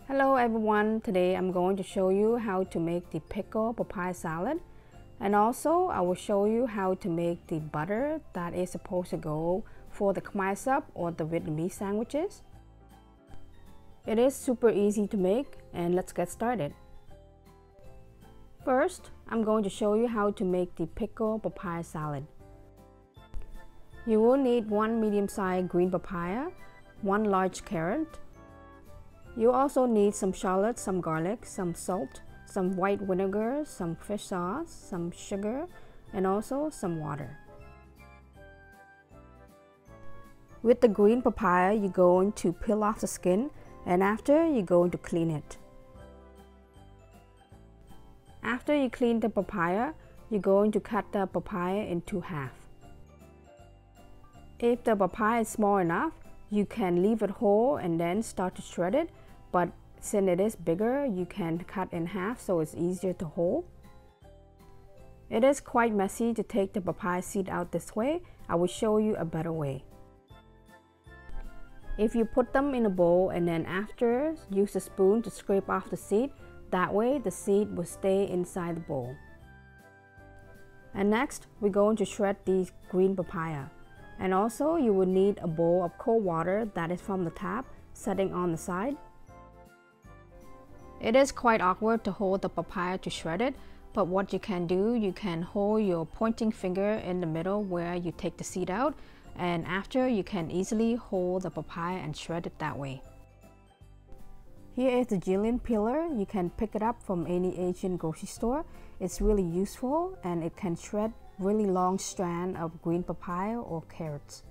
Hello everyone, today I'm going to show you how to make the pickled papaya salad, and also I will show you how to make the butter that is supposed to go for the Khmer sub or the Vietnamese sandwiches. It is super easy to make, and let's get started. First, I'm going to show you how to make the pickled papaya salad. You will need 1 medium-sized green papaya, 1 large carrot. You also need some shallots, some garlic, some salt, some white vinegar, some fish sauce, some sugar, and also some water. With the green papaya, you're going to peel off the skin, and after you're going to clean it. After you clean the papaya, you're going to cut the papaya into half. If the papaya is small enough, you can leave it whole and then start to shred it, but since it is bigger, you can cut in half so it's easier to hold. It is quite messy to take the papaya seed out this way. I will show you a better way. If you put them in a bowl and then after use a spoon to scrape off the seed, that way the seed will stay inside the bowl. And next, we're going to shred the green papaya. And also you will need a bowl of cold water that is from the tap setting on the side. It is quite awkward to hold the papaya to shred it, but what you can do, you can hold your pointing finger in the middle where you take the seed out, and after you can easily hold the papaya and shred it that way. Here is the Julienne Peeler. You can pick it up from any Asian grocery store. It's really useful and it can shred really long strand of green papaya or carrots.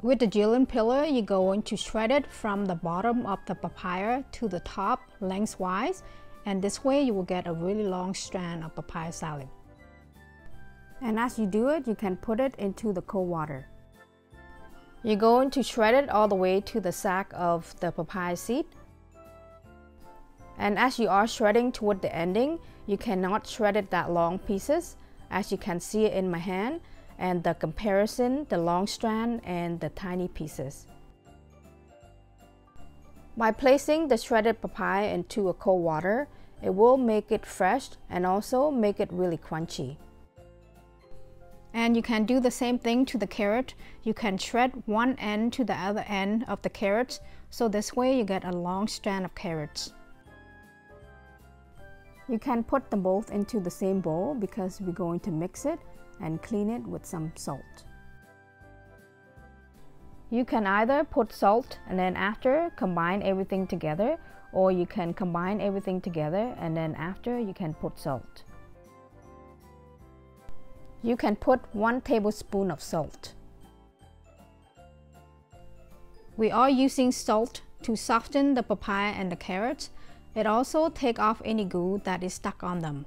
With the Julienne Peeler, you're going to shred it from the bottom of the papaya to the top lengthwise, and this way you will get a really long strand of papaya salad. And as you do it, you can put it into the cold water. You're going to shred it all the way to the sac of the papaya seed. And as you are shredding toward the ending, you cannot shred it that long pieces. As you can see it in my hand, and the comparison, the long strand and the tiny pieces. By placing the shredded papaya into a cold water, it will make it fresh and also make it really crunchy. And you can do the same thing to the carrot. You can shred one end to the other end of the carrots, so this way you get a long strand of carrots. You can put them both into the same bowl because we're going to mix it and clean it with some salt. You can either put salt and then after combine everything together, or you can combine everything together and then after you can put salt. You can put 1 tablespoon of salt. We are using salt to soften the papaya and the carrots. It also takes off any glue that is stuck on them.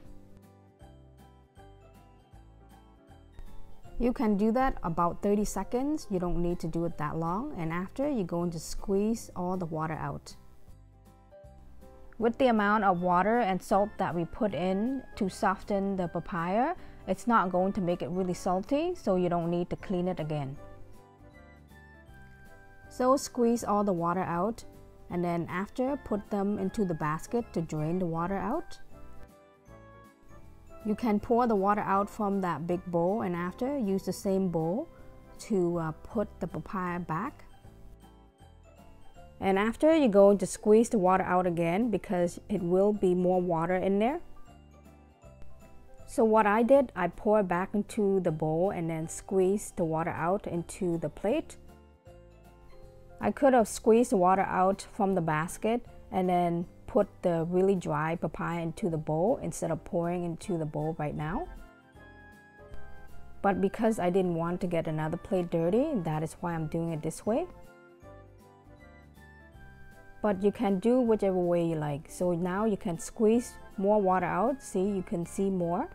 You can do that about 30 seconds. You don't need to do it that long, and after you're going to squeeze all the water out. With the amount of water and salt that we put in to soften the papaya, it's not going to make it really salty, so you don't need to clean it again. So squeeze all the water out, and then after put them into the basket to drain the water out. You can pour the water out from that big bowl and after use the same bowl to put the papaya back. And after you're going to squeeze the water out again because it will be more water in there. So what I did, I poured back into the bowl and then squeezed the water out into the plate. I could have squeezed the water out from the basket and then put the really dry papaya into the bowl instead of pouring into the bowl right now. But because I didn't want to get another plate dirty, that is why I'm doing it this way. But you can do whichever way you like. So now you can squeeze more water out. See, you can see more.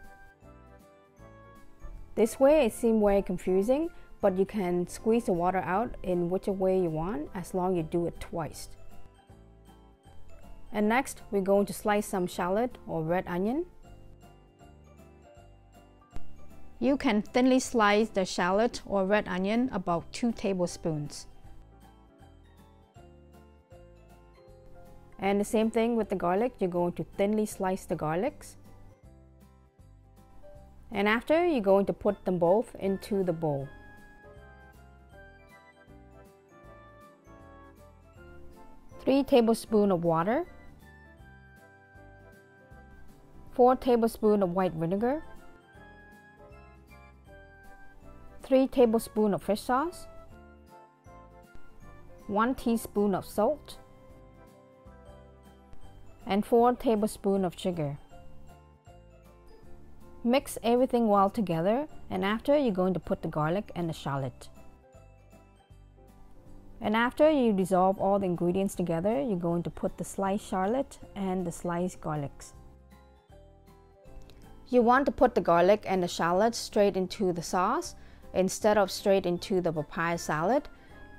This way it seemed very confusing, but you can squeeze the water out in whichever way you want as long as you do it twice. And next, we're going to slice some shallot or red onion. You can thinly slice the shallot or red onion about 2 tablespoons. And the same thing with the garlic, you're going to thinly slice the garlics. And after, you're going to put them both into the bowl. Three tablespoons of water, 4 tablespoons of white vinegar, 3 tablespoons of fish sauce, 1 teaspoon of salt, and 4 tablespoons of sugar. Mix everything well together, and after, you're going to put the garlic and the shallot. And after you dissolve all the ingredients together, you're going to put the sliced shallot and the sliced garlics. You want to put the garlic and the shallots straight into the sauce instead of straight into the papaya salad.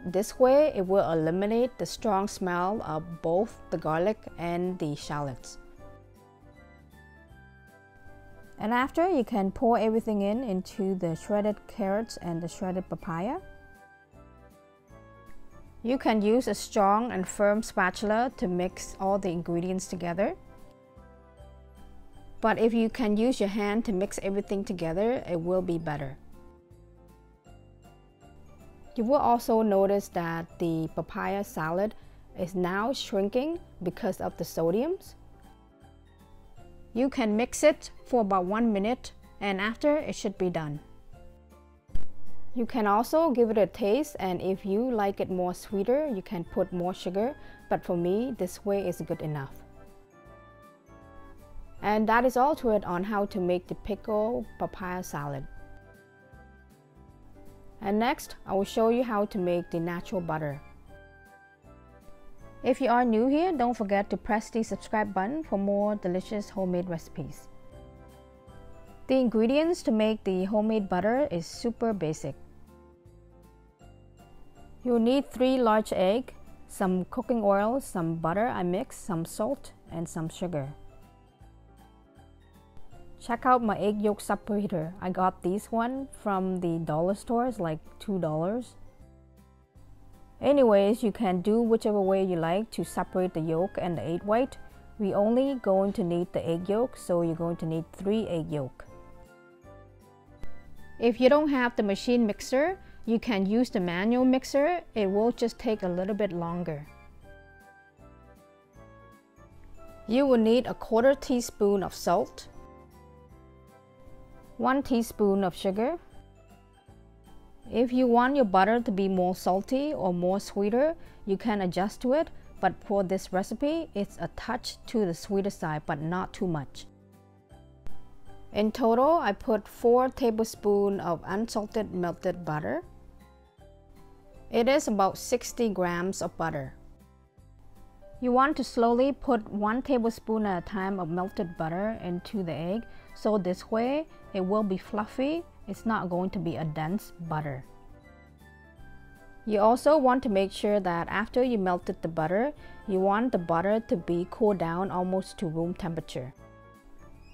This way, it will eliminate the strong smell of both the garlic and the shallots. And after, you can pour everything into the shredded carrots and the shredded papaya. You can use a strong and firm spatula to mix all the ingredients together. But if you can use your hand to mix everything together, it will be better. You will also notice that the papaya salad is now shrinking because of the sodiums. You can mix it for about 1 minute, and after, it should be done. You can also give it a taste, and if you like it more sweeter, you can put more sugar, but for me, this way is good enough. And that is all to it on how to make the pickled papaya salad. And next, I will show you how to make the natural butter. If you are new here, don't forget to press the subscribe button for more delicious homemade recipes. The ingredients to make the homemade butter is super basic. You'll need 3 large eggs, some cooking oil, some butter I mixed, some salt, and some sugar. Check out my egg yolk separator. I got these one from the dollar stores, like $2. Anyways, you can do whichever way you like to separate the yolk and the egg white. We only going to need the egg yolk, so you're going to need 3 egg yolk. If you don't have the machine mixer, you can use the manual mixer. It will just take a little bit longer. You will need a 1/4 teaspoon of salt, 1 teaspoon of sugar. If you want your butter to be more salty or more sweeter, you can adjust to it, but for this recipe, it's a touch to the sweeter side, but not too much. In total, I put 4 tablespoons of unsalted melted butter. It is about 60 grams of butter. You want to slowly put 1 tablespoon at a time of melted butter into the egg, so this way it will be fluffy. It's not going to be a dense butter. You also want to make sure that after you melted the butter, you want the butter to be cooled down almost to room temperature.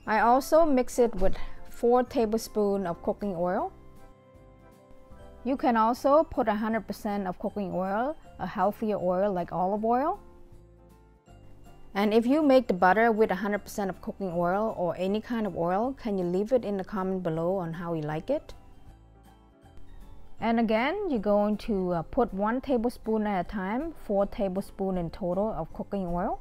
I also mix it with 4 tablespoons of cooking oil. You can also put 100% of cooking oil, a healthier oil like olive oil. And if you make the butter with 100% of cooking oil or any kind of oil, can you leave it in the comment below on how you like it? And again, you're going to put 1 tablespoon at a time, 4 tablespoons in total of cooking oil.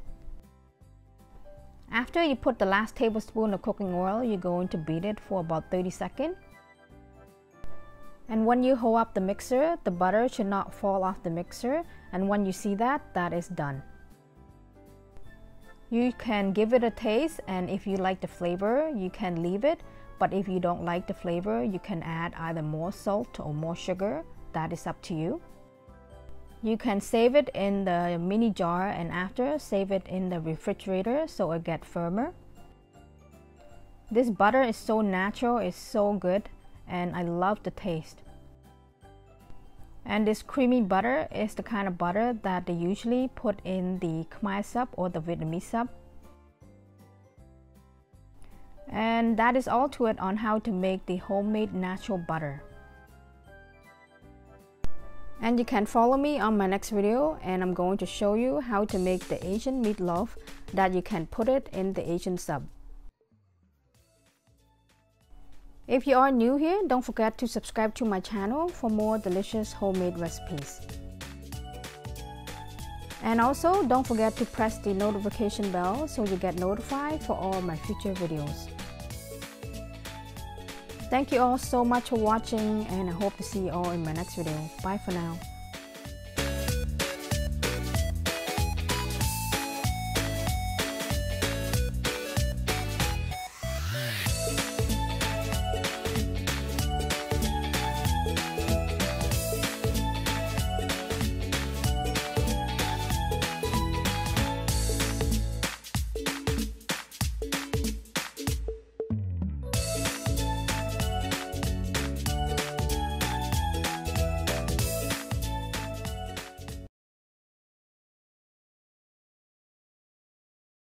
After you put the last tablespoon of cooking oil, you're going to beat it for about 30 seconds. And when you hold up the mixer, the butter should not fall off the mixer, and when you see that, that is done. You can give it a taste, and if you like the flavor, you can leave it, but if you don't like the flavor, you can add either more salt or more sugar. That is up to you. You can save it in the mini jar, and after, save it in the refrigerator so it gets firmer. This butter is so natural, it's so good, and I love the taste. And this creamy butter is the kind of butter that they usually put in the Khmer soup or the Vietnamese soup. And that is all to it on how to make the homemade natural butter. And you can follow me on my next video, and I'm going to show you how to make the Asian meatloaf that you can put it in the Asian sub. If you are new here, don't forget to subscribe to my channel for more delicious homemade recipes. And also, don't forget to press the notification bell so you get notified for all my future videos. Thank you all so much for watching, and I hope to see you all in my next video. Bye for now.